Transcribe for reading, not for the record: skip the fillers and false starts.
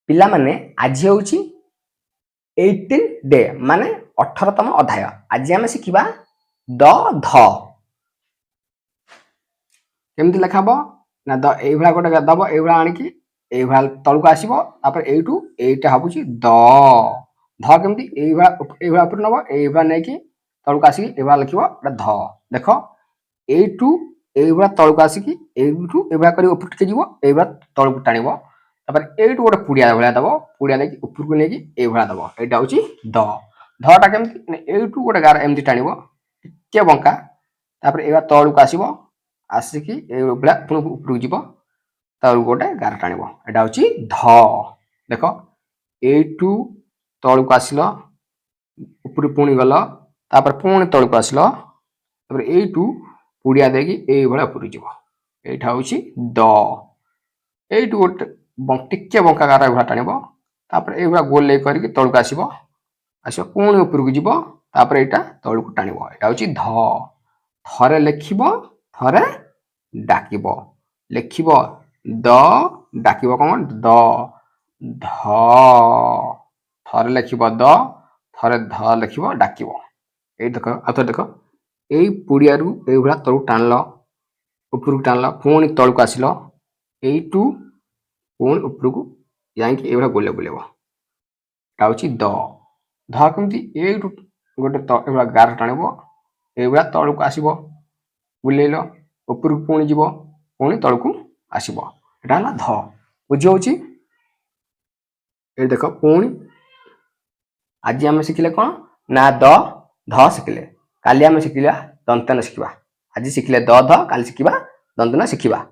पिला माने आज हूँ 18 डे माने 18तम अध्याय। आज आम शिखा द ध केमती लिखा ना द ये गोटे दब ये आणिकी तलू आसो यू एटा हूँ द ध केमती ऊपर नब ये नहीं तलू आसिक लिख ध देख यू ये तलू आसिक यूँ ये ऊपर टे जीव तलू टाण ये गोटे पुड़िया भाया दब पुड़िया देखिए ऊपर को लेकिन ये दब यहाँ हूँ द धटा केमती यूँ गोटे गार एमती टाण टे बंका ये तलू आसो आसिक पुणी ऊपर जीव तलू गोटे गार टाण यहाँ हूँ ध देख यू तलू आसिल ऊपर पुणी गल पुणी तलू आसिल यू पुड़िया देखिए ये ऊपर जीव यहाँ हूँ द यू गोटे टिके बंका गार ये टाण ये गोल करके तलू आसो आस पुणी ऊपर को जीव यहाँ तलू टाण यहाँ हूँ ध थरे लिख थरे डाक लिख द डाक कौन द ध थरे लिख द थरे ध लिख डाक ये देख आउ देख यही पुड़िया ये तलू टाण ऊपर को टाण पुणी तलू आसिल यू पुणी ऊपर को जाए गोले बुलेब हूँ द ध कमी ये गोटे गार टाण ये तलू आसो बुलेल ऊपर को पुणी जीव पुणी तलू को आसो यहाँ ध बुझी हूँ ये देख पुणी आज आम शिखिले कौन ना द ध शिखिले काली आम शिखा दंतन शिखा आज शिखिले द ध काली शिखा दंतन शिखा।